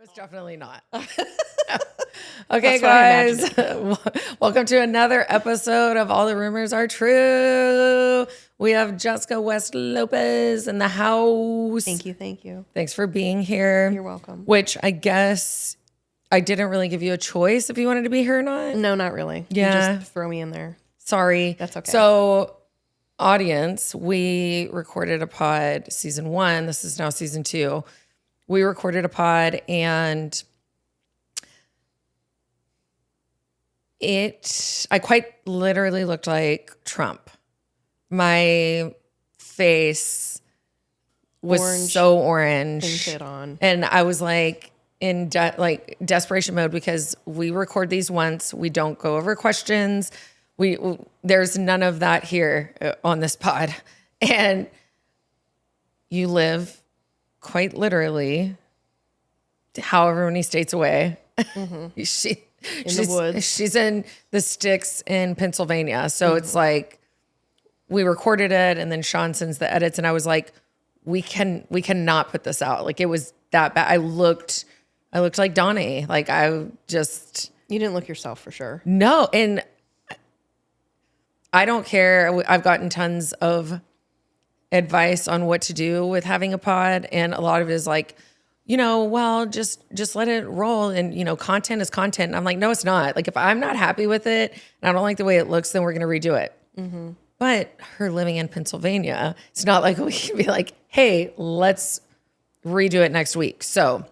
It's definitely not. Okay, guys. Welcome to another episode of All the Rumors Are True. We have Jessica West Lopez in the house. Thank you. Thanks for being here. You're welcome. Which I guess I didn't really give you a choice if you wanted to be here or not. No, not really. Yeah. You just throw me in there. Sorry. That's okay. So, audience, we recorded a pod season 1. This is now season 2. We recorded a pod and I quite literally looked like Trump. My face was so orange. Painted on. And I was like in desperation mode because we record these once. We don't go over questions. There's none of that here on this pod. And you live quite literally however many states away. Mm-hmm. She's the woods. She's in the sticks in Pennsylvania. So it's like we recorded it and then Sean sends the edits and I was like, we cannot put this out. Like it was that bad. I looked like Donnie. Like You didn't look yourself for sure. No. And I don't care. I've gotten tons of advice on what to do with having a pod. And a lot of it is like, well, just let it roll. And, content is content. And I'm like, no, it's not. Like if I'm not happy with it and I don't like the way it looks, then we're going to redo it. Mm-hmm. But her living in Pennsylvania, it's not like we can be like, hey, let's redo it next week. So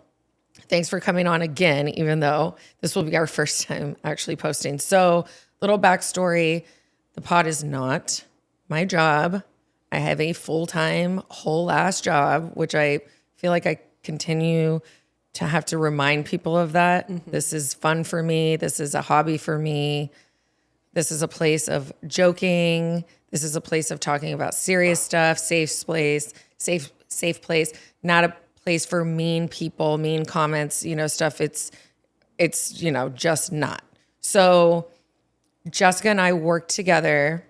thanks for coming on again, even though this will be our first time actually posting. So little backstory, the pod is not my job. I have a full-time, whole-ass job, which I feel like I continue to have to remind people of that. Mm-hmm. This is fun for me. This is a hobby for me. This is a place of joking. This is a place of talking about serious stuff, safe place, not a place for mean people, mean comments, stuff. It's just not. So Jessica and I work together.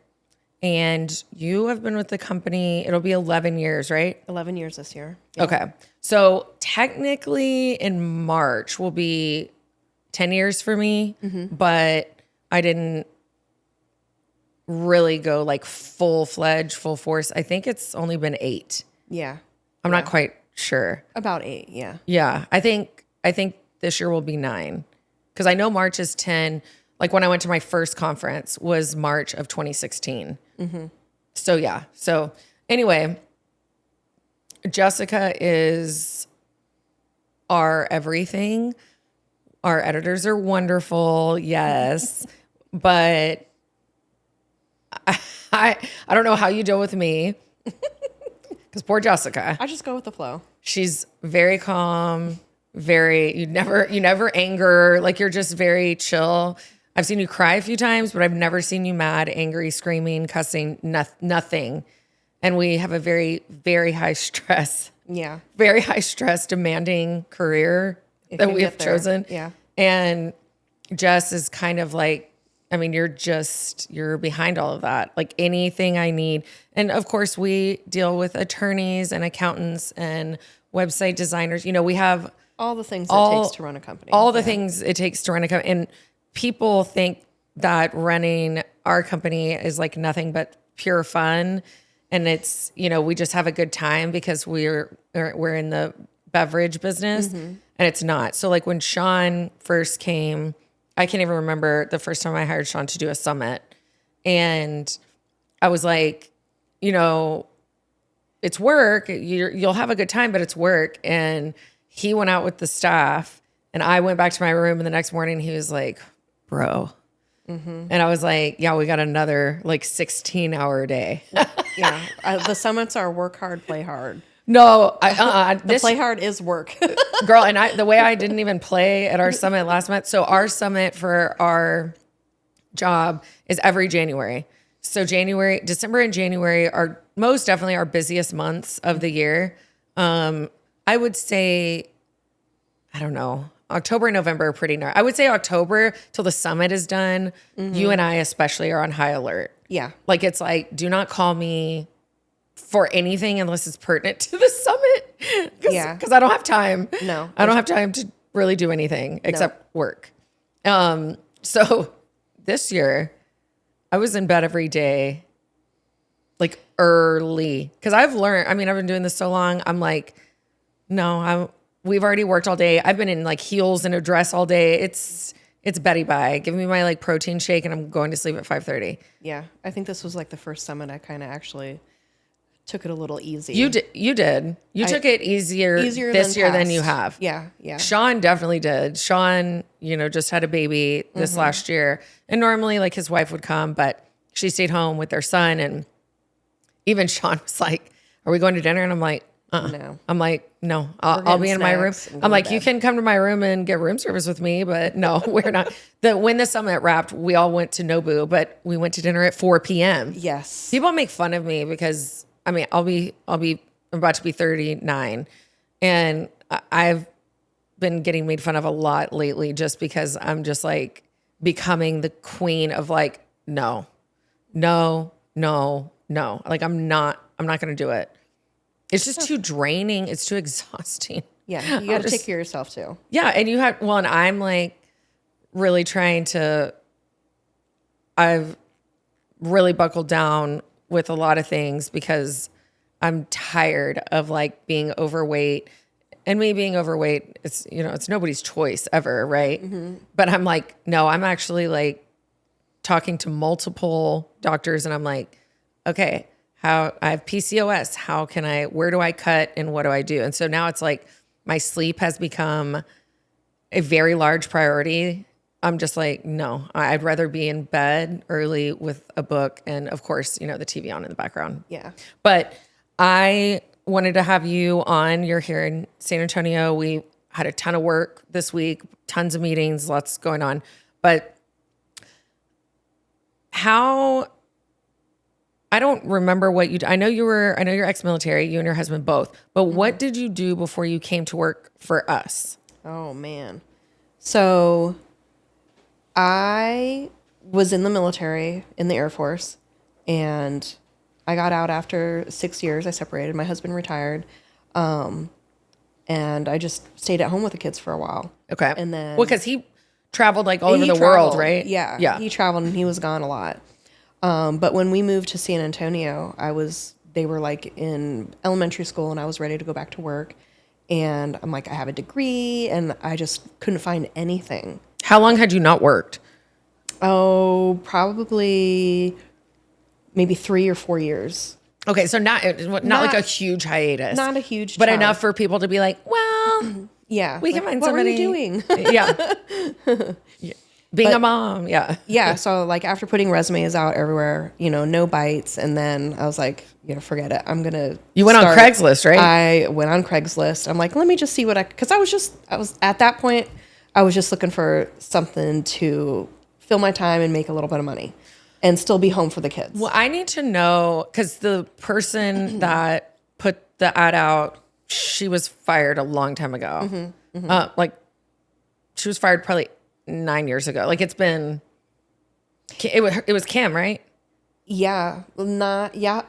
And you have been with the company, it'll be 11 years, right? 11 years this year. Yeah. Okay. So technically in March will be 10 years for me, but I didn't really go like full-fledged, full force. I think it's only been 8. Yeah. I'm not quite sure. About 8, yeah. Yeah. I think this year will be 9 because I know March is 10. Like when I went to my first conference was March of 2016. Mm-hmm. So yeah. So anyway, Jessica is our everything. Our editors are wonderful. Yes. But I don't know how you deal with me because poor Jessica. I just go with the flow. She's very calm, you never anger. Like you're just very chill. I've seen you cry a few times, but I've never seen you mad, angry, screaming, cussing, nothing. And we have a very, very high stress. Yeah. Very high stress, demanding career that we have chosen. Yeah. And Jess is kind of like, you're behind all of that. Like anything I need. And of course we deal with attorneys and accountants and website designers. We have all the things it takes to run a company. All the things it takes to run a company. And people think that running our company is like nothing but pure fun. And it's, we just have a good time because we're in the beverage business and it's not. So like when Sean first came, I can't even remember the first time I hired Sean to do a summit. And I was like, it's work. You'll have a good time, but it's work. And he went out with the staff and I went back to my room and the next morning he was like, bro. Mm-hmm. And I was like, yeah, we got another like 16-hour day. Yeah. The summits are work hard, play hard. No, play hard is work. Girl, and the way I didn't even play at our summit last month. So our summit for our job is every January. So December and January are most definitely our busiest months of the year. I would say, I don't know, October and November are pretty I would say October till the summit is done. Mm-hmm. You and I especially are on high alert. Yeah. Like it's like, do not call me for anything unless it's pertinent to the summit. Yeah. Because I don't have time. No. I don't have time really do anything except work. So this year I was in bed every day, like early. Cause I've learned, I mean, I've been doing this so long. I'm like, no, we've already worked all day. I've been in like heels and a dress all day. It's Betty Bye. Give me my like protein shake and I'm going to sleep at 5:30. Yeah. I think this was like the first summit I kind of actually took it a little easy. You did. You took it easier this year than you have. Yeah. Yeah. Sean definitely did. Sean, just had a baby this last year. And normally like his wife would come, but she stayed home with their son. And even Sean was like, are we going to dinner? And I'm like, No. I'm like, no, I'll be in my room. I'm like, you can come to my room and get room service with me, but no, we're not. When the summit wrapped, we all went to Nobu, but we went to dinner at 4 p.m. Yes. People make fun of me because I'm about to be 39 and I've been getting made fun of a lot lately just because I'm just like becoming the queen of like, no. Like I'm not going to do it. It's just too draining. It's too exhausting. Yeah. You got to take care of yourself too. Yeah. And and I'm like really I've really buckled down with a lot of things because I'm tired of like being overweight. And me being overweight, it's nobody's choice ever, right? Mm-hmm. But I'm like, no, I'm actually like talking to multiple doctors and I'm like, okay, I have PCOS. Where do I cut and what do I do? And so now it's like my sleep has become a very large priority. I'm just like, no, I'd rather be in bed early with a book and of course, the TV on in the background. Yeah. But I wanted to have you on. You're here in San Antonio. We had a ton of work this week, tons of meetings, lots going on. But I don't remember what I know you're ex-military, you and your husband both, but what did you do before you came to work for us? Oh man. So I was in the military, in the Air Force, and I got out after 6 years. I separated. My husband retired. And I just stayed at home with the kids for a while. Okay. And then... Well, because he traveled like all over the world, right? Yeah. Yeah. He traveled and he was gone a lot. But when we moved to San Antonio, they were like in elementary school and I was ready to go back to work. And I'm like, I have a degree and I just couldn't find anything. How long had you not worked? Oh, probably maybe 3 or 4 years. Okay, so not like a huge hiatus. Not a huge but time. Enough for people to be like, well, yeah, we can find somebody. What were you doing? Yeah. Being a mom, yeah. Yeah, so like after putting resumes out everywhere, no bites. And then I was like, forget it. I'm going to You went on Craigslist, right? I went on Craigslist. I'm like, let me just see because I was at that point, I was just looking for something to fill my time and make a little bit of money and still be home for the kids. Well, I need to know because the person that put the ad out, she was fired a long time ago. She was fired probably 9 years ago. Like it was Kim, right? Yeah,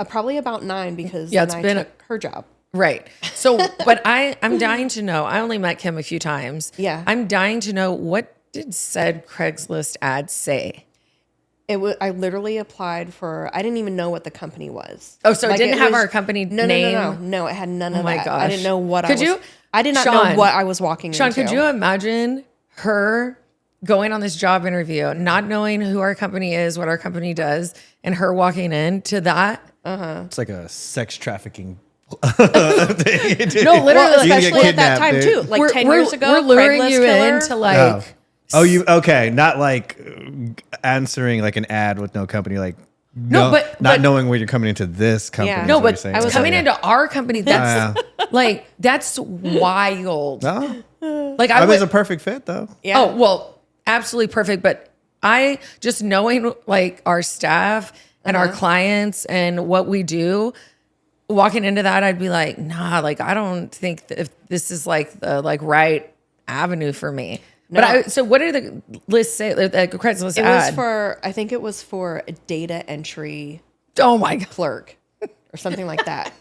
probably about 9 because it's been took her job. Right. So, but I'm dying to know. I only met Kim a few times. Yeah, I'm dying to know, what did said Craigslist ad say? I literally applied for. I didn't even know what the company was. Oh, so it didn't have our company name? No. It had none of that. Oh my gosh! I didn't know what I did not know what I was walking Sean, into. could you imagine her going on this job interview, not knowing who our company is, what our company does, and her walking into that? It's like a sex trafficking No, literally, well, especially at that time too. Like 10 years ago, we're luring Craigslist you killer. into like. Oh, you okay? Not like answering like an ad with no company, like not knowing where you're coming into this company. Yeah. No, but I was coming into our company. That's like that's wild. No, like I was a perfect fit though. Yeah. Oh well, absolutely perfect. But I just knowing like our staff and our clients and what we do. Walking into that, I'd be like, nah, like I don't think if this is like the right avenue for me. No. But so what did the list say? The Craigslist ad? I think it was for a data entry. Oh my God. Clerk or something like that.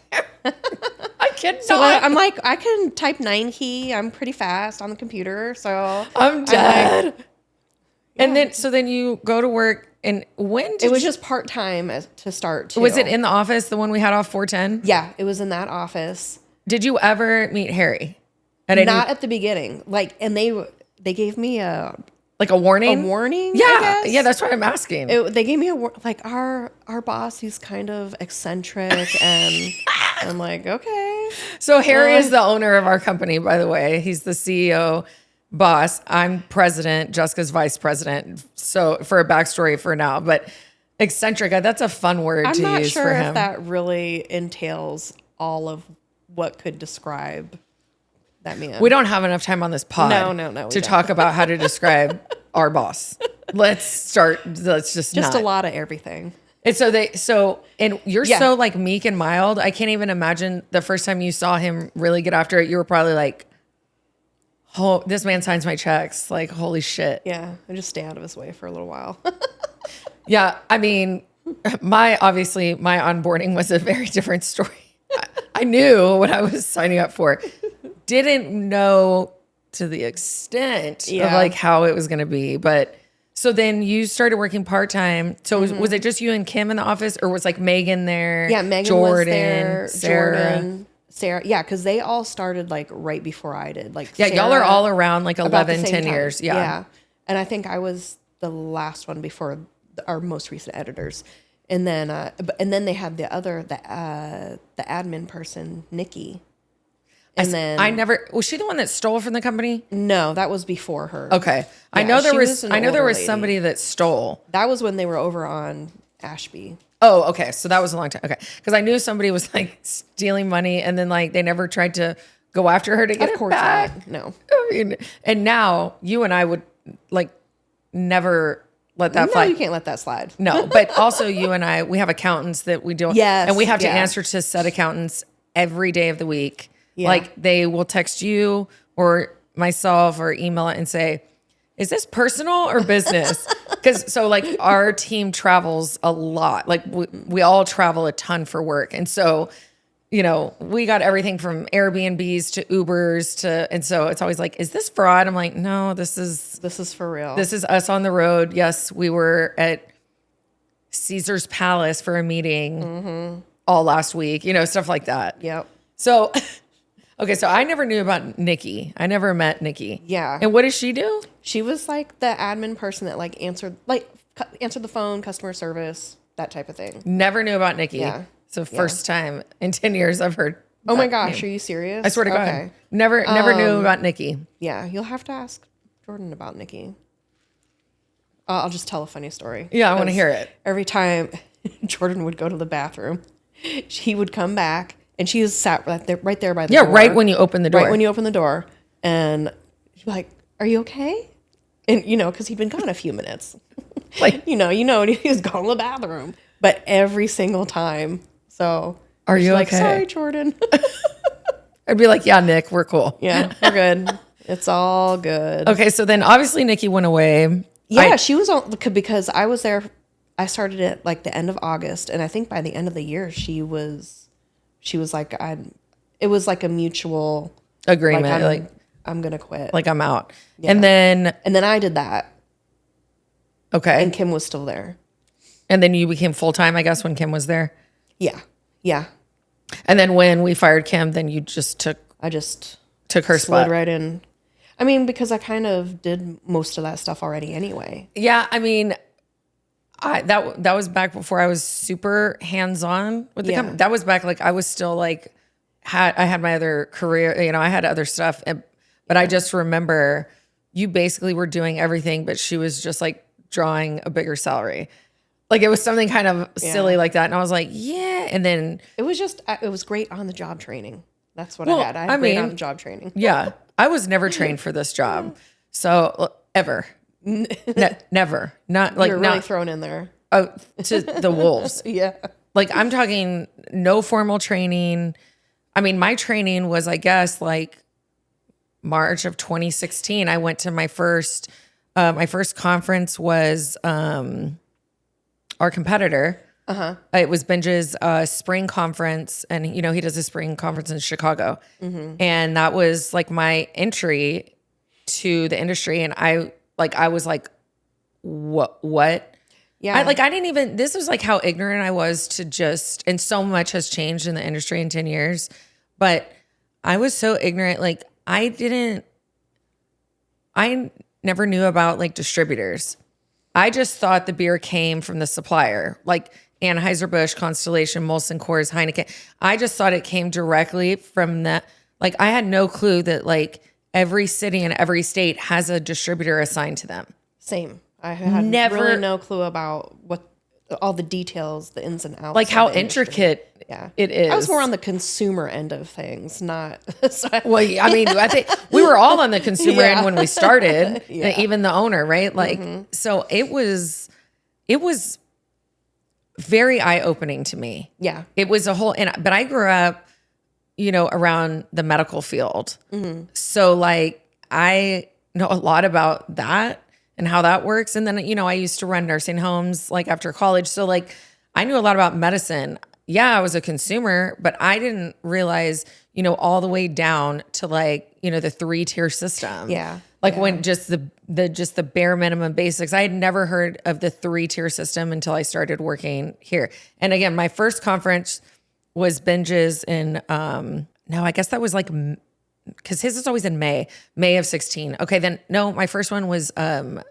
I cannot. So I'm like, I can type 9 key. I'm pretty fast on the computer. So I'm dead. Like, and then you go to work. And when did it was just part time to start too. Was it in the office, the one we had off 410? Yeah, it was in that office. Did you ever meet Harry? Not at the beginning. Like, and they gave me a warning. A warning. Yeah, yeah. That's what I'm asking. They gave me our boss. He's kind of eccentric, and I'm like, okay. So Harry is the owner of our company, by the way. He's the CEO. Boss, I'm president, Jessica's vice president. So for a backstory for now, but eccentric, that's a fun word to use for him. I'm not sure if that really entails all of what could describe that man. We don't have enough time on this pod No, to talk about how to describe our boss. Let's just a lot of everything. And and you're so like meek and mild. I can't even imagine the first time you saw him really get after it. You were probably like, oh, this man signs my checks. Like, holy shit. Yeah. I just stay out of his way for a little while. Yeah. I mean, my onboarding was a very different story. I knew what I was signing up for. Didn't know to the extent of like how it was going to be. But so then you started working part-time. So was it just you and Kim in the office, or was like Megan there? Yeah. Megan Jordan, was there. Sarah. Sarah, yeah, because they all started like right before I did. Like, yeah, Sarah, y'all are all around like 11, 10 time. years. Yeah. And I think I was the last one before our most recent editors. And then they had the admin person, Nikki. And was she the one that stole from the company? No, that was before her. Okay. Yeah, I know there was somebody that stole. That was when they were over on Ashby. Oh, okay. So that was a long time. Okay. Because I knew somebody was like stealing money, and then like they never tried to go after her to get it back. No. I mean, and now you and I would like never let that fly. No, you can't let that slide. No, but also you and I, we have accountants that we do. Yes. And we have to answer to said accountants every day of the week. Yeah. Like they will text you or myself or email it and say, is this personal or business? Because like our team travels a lot. Like we all travel a ton for work. And so, we got everything from Airbnbs to Ubers and so it's always like, is this fraud? I'm like, no, this is for real. This is us on the road. Yes, we were at Caesar's Palace for a meeting all last week, stuff like that. Yep. So, okay, so I never knew about Nikki. I never met Nikki. Yeah. And what does she do? She was like the admin person that like answered the phone, customer service, that type of thing. Never knew about Nikki. Yeah. So first time in 10 years I've heard. Oh my gosh, are you serious? I swear to God. Never knew about Nikki. Yeah, you'll have to ask Jordan about Nikki. I'll just tell a funny story. Yeah, I want to hear it. Every time Jordan would go to the bathroom, he would come back and she was sat right there by the door. Yeah, right when you open the door. Right when you open the door. And she'd be like, are you okay? And, because he'd been gone a few minutes. Like, he was gone to the bathroom. But every single time. So, are you like, okay? Sorry, Jordan. I'd be like, yeah, Nick, we're cool. Yeah, we're good. It's all good. Okay, so then obviously Nikki went away. Yeah, she was on, because I was there. I started at like the end of August. And I think by the end of the year, she was like, it was like a mutual agreement. Like, I'm going to quit. Like, I'm out. Yeah. And then I did that. Okay. And Kim was still there. And then you became full-time, I guess, when Kim was there? Yeah. Yeah. And then when we fired Kim, then you just took her slid spot. Right in. I mean, because I kind of did most of that stuff already anyway. Yeah. I mean, that was back before I was super hands-on with the company. That was back, like, I was still like, I had my other career, I had other stuff. But I just remember you basically were doing everything, but she was just like drawing a bigger salary. Like it was something kind of silly like that. And I was like, yeah. And then it was great on the job training. That's what I had. I had great on the job training. Yeah. I was never trained for this job. So ever. Never. Not like, you're really thrown in there. To the wolves. Yeah. Like I'm talking no formal training. I mean, my training was, I guess, like March of 2016. I went to my first conference was our competitor. It was Benj's spring conference, and he does a spring conference in Chicago, and that was like my entry to the industry. And I was like, what? Yeah. I didn't even. This was like how ignorant I was to just, and so much has changed in the industry in 10 years, but I was so ignorant. Like I never knew about like distributors. I just thought the beer came from the supplier, like Anheuser-Busch, Constellation, Molson Coors, Heineken. I just thought it came directly from that. Like I had no clue that like every city and every state has a distributor assigned to them. Same. I had really no clue about what all the details, the ins and outs. Like how intricate it is. I was more on the consumer end of things, not. Well, I mean, I think we were all on the consumer end when we started, even the owner, right? Like, so it was very eye-opening to me. Yeah. It was but I grew up, around the medical field. So like I know a lot about that and how that works. And then, I used to run nursing homes like after college. So like I knew a lot about medicine. Yeah, I was a consumer, but I didn't realize, all the way down to like, the 3-tier system. Yeah. Like when just the bare minimum basics. I had never heard of the 3-tier system until I started working here. And again, my first conference was Benj's in, no, I guess that was like, because his is always in May of 16. Okay, then no, my first one was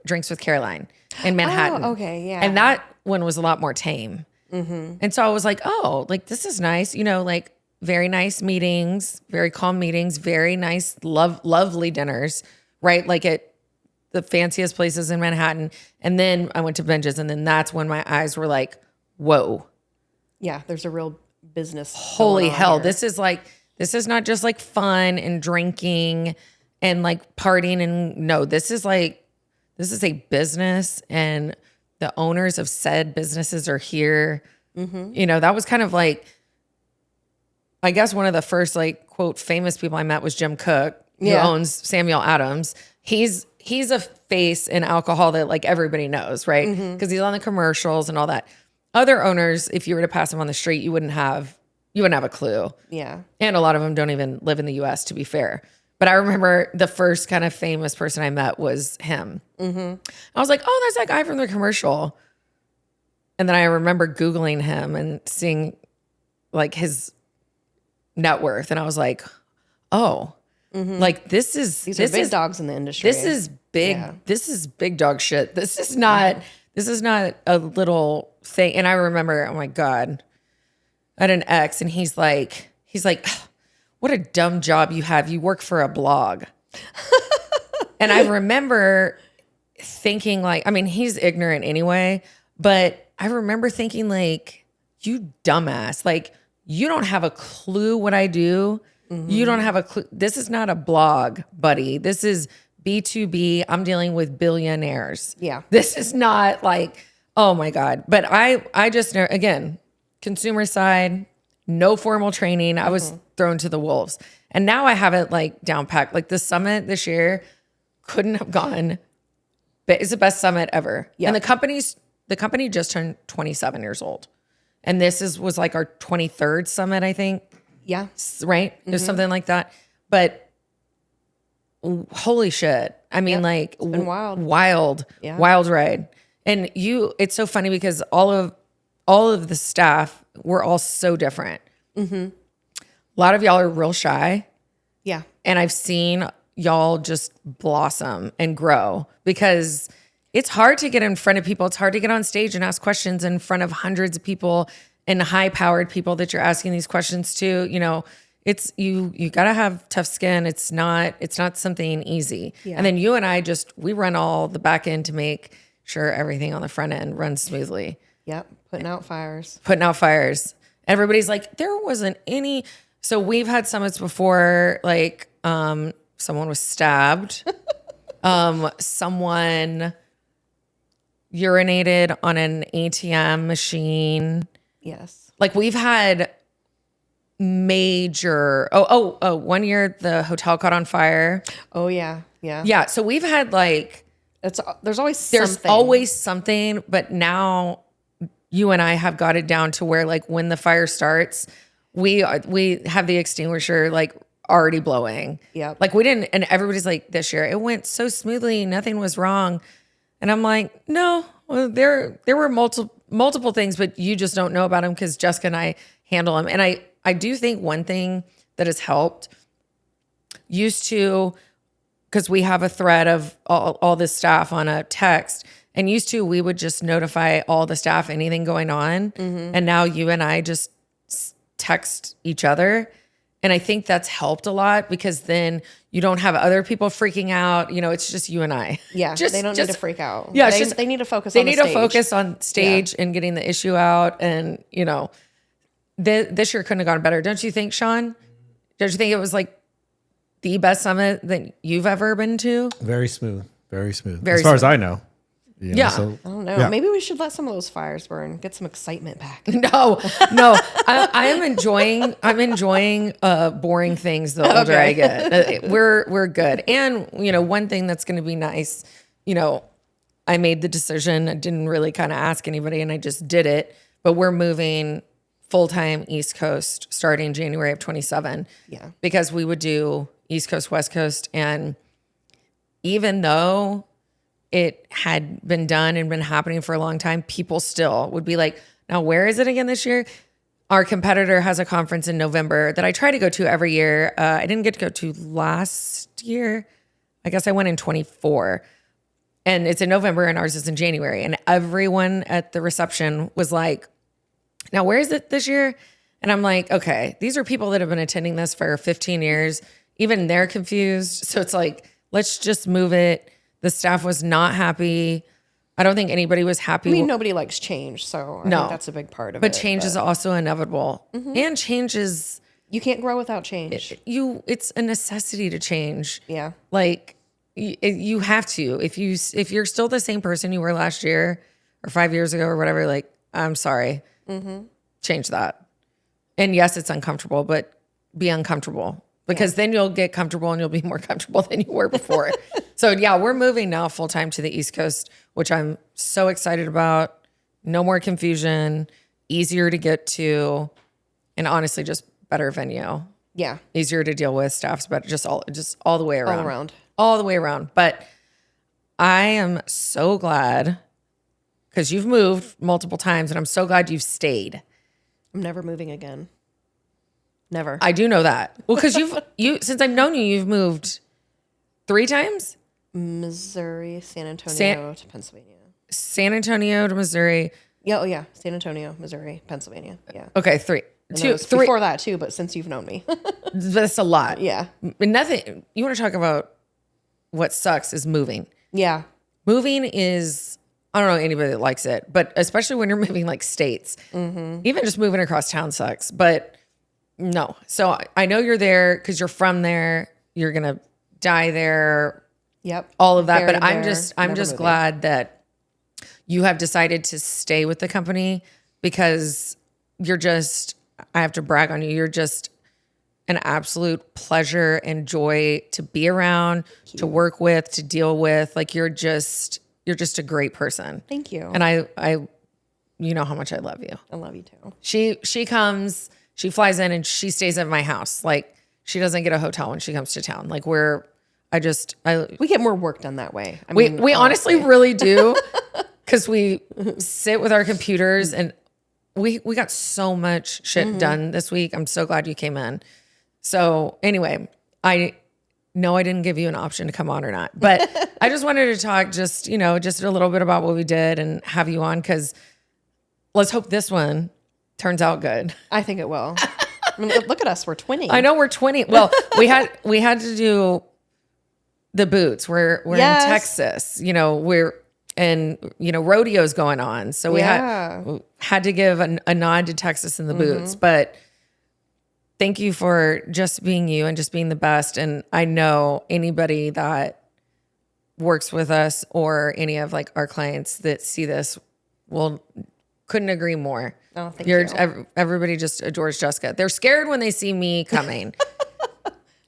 Drinks with Caroline in Manhattan. Oh, okay, yeah. And that one was a lot more tame. And so I was like, oh, like this is nice. Like very nice meetings, very calm meetings, very nice, lovely dinners, right? Like at the fanciest places in Manhattan. And then I went to Benj's, and then that's when my eyes were like, whoa. Yeah, there's a real business. Holy hell. Here. This is not just like fun and drinking and like partying. And no, this is a business, and the owners of said businesses are here. That was kind of like, I guess one of the first like quote famous people I met was Jim Cook, who owns Samuel Adams. He's a face in alcohol that like everybody knows, right? Because he's on the commercials and all that. Other owners, if you were to pass him on the street, you wouldn't have a clue. Yeah. And a lot of them don't even live in the US, to be fair. But I remember the first kind of famous person I met was him. I was like, oh, that's that guy from the commercial. And then I remember Googling him and seeing like his net worth. And I was like, oh, like these are big dogs in the industry. This is big. Yeah. This is big dog shit. This is not a little thing. And I remember, oh my God, I had an ex, and he's like, what a dumb job you have. You work for a blog. And I remember thinking like, I mean, he's ignorant anyway, but I remember thinking like, you dumbass, like you don't have a clue what I do. You don't have a clue. This is not a blog, buddy. This is B2B. I'm dealing with billionaires. Yeah. This is not like, oh my God. But I just, again, consumer side, no formal training. I was thrown to the wolves. And now I have it like down packed. Like the summit this year couldn't have gone, but it's the best summit ever. Yep. And the company just turned 27 years old. And this was like our 23rd summit, I think. Yeah. Right? There's something like that. But holy shit. I mean, like it's been wild. Wild ride. And it's so funny because all of the staff, we're all so different. A lot of y'all are real shy. Yeah. And I've seen y'all just blossom and grow because it's hard to get in front of people. It's hard to get on stage and ask questions in front of hundreds of people and high-powered people that you're asking these questions to. It's you got to have tough skin. It's not something easy. Yeah. And then you and I we run all the back end to make sure everything on the front end runs smoothly. Yep. Putting out fires. Everybody's like, there wasn't any. So we've had summits before, like someone was stabbed. Someone urinated on an ATM machine. Yes. Like we've had major, 1 year the hotel caught on fire. Oh yeah. Yeah. Yeah. So we've had like, there's always something. But now you and I have got it down to where like when the fire starts, we have the extinguisher like already blowing. Yep. Like we didn't, and everybody's like, this year it went so smoothly, nothing was wrong. And I'm like, no, well, there were multiple things, but you just don't know about them because Jessica and I handle them. And I do think one thing that has helped used to, because we have a thread of all this staff on a text, and used to we would just notify all the staff anything going on. And now you and I just text each other. And I think that's helped a lot because then you don't have other people freaking out. You know, it's just you and I. Yeah, they don't need to freak out. Yeah, they need to focus they on the need stage. to focus on stage and getting the issue out. And, you know, this year couldn't have gone better. Don't you think, Sean? Don't you think it was like the best summit that you've ever been to? Very smooth. Very smooth. Very as far as smooth. I know. You know, Yeah. so, I don't know. yeah. Maybe we should let some of those fires burn, get some excitement back. No. I am enjoying. I'm enjoying boring things the older I get. We're good. And you know, one thing that's going to be nice. You know, I made the decision. I didn't really kind of ask anybody, and I just did it. But we're moving full-time East Coast starting January of 27. Yeah. Because we would do East Coast, West Coast, and even though it had been done and been happening for a long time, people still would be like, now where is it again this year? Our competitor has a conference in November that I try to go to every year. I didn't get to go to last year. I guess I went in 24. And it's in November and ours is in January. And everyone at the reception was like, now where is it this year? And I'm like, okay, these are people that have been attending this for 15 years. Even they're confused. So it's like, let's just move it. The staff was not happy. I don't think anybody was happy. I mean, nobody likes change, so I think that's a big part of it. But change is also inevitable. And change is... You can't grow without change. It's a necessity to change. Yeah. Like, you have to. If you're still the same person you were last year or 5 years ago or whatever, like, I'm sorry. Change that. And yes, it's uncomfortable, but be uncomfortable. Because then you'll get comfortable and you'll be more comfortable than you were before. So yeah, we're moving now full time to the East Coast, which I'm so excited about. No more confusion, easier to get to, and honestly, just better venue. Yeah. Easier to deal with, staff's better, just all the way around. All the way around. But I am so glad because you've moved multiple times, and I'm so glad you've stayed. I'm never moving again. Never. I do know that. Well, because since I've known you, you've moved 3 times? Missouri, San Antonio to Pennsylvania. San Antonio to Missouri. Yeah, yeah. San Antonio, Missouri, Pennsylvania. Yeah. Okay, 3. And 2, 3. Before that too, but since you've known me. That's a lot. Yeah. Nothing. You want to talk about what sucks is moving. Yeah. Moving is, I don't know anybody that likes it, but especially when you're moving like states. Even just moving across town sucks. But no. So I know you're there because you're from there. You're going to die there. Yep. All of that. Buried But I'm there, just moving. glad that you have decided to stay with the company because you're just, I have to brag on you. You're just an absolute pleasure and joy to be around, to work with, to deal with. Like you're just a great person. Thank you. And I you know how much I love you. I love you too. She comes, she flies in and she stays at my house. Like she doesn't get a hotel when she comes to town. Like we get more work done that way. I we mean, honestly really do because we sit with our computers and we got so much shit done this week. I'm so glad you came in. So anyway, I know I didn't give you an option to come on or not, but I just wanted to talk just a little bit about what we did and have you on because let's hope this one turns out good. I think it will. I mean, look at us. We're twinning. I know we're 20. Well, we had to do the boots. We're in Texas, rodeo's going on. So we had to give a nod to Texas and the boots, but thank you for just being you and just being the best. And I know anybody that works with us or any of like our clients that see this couldn't agree more. Oh, thank you. Everybody just adores Jessica. They're scared when they see me coming.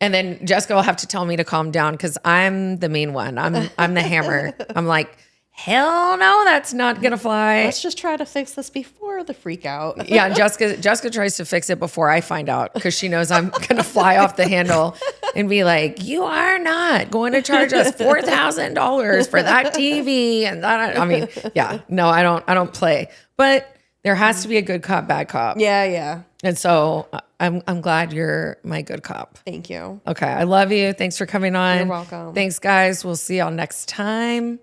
And then Jessica will have to tell me to calm down because I'm the mean one. I'm the hammer. I'm like, hell no, that's not going to fly. Let's just try to fix this before the freak out. Yeah, Jessica tries to fix it before I find out because she knows I'm going to fly off the handle and be like, you are not going to charge us $4,000 for that TV. And that, I mean, yeah, no, I don't play. But there has to be a good cop, bad cop. Yeah. And so I'm glad you're my good cop. Thank you. Okay. I love you. Thanks for coming on. You're welcome. Thanks, guys. We'll see y'all next time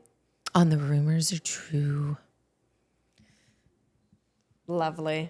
on The Rumors Are True. Lovely.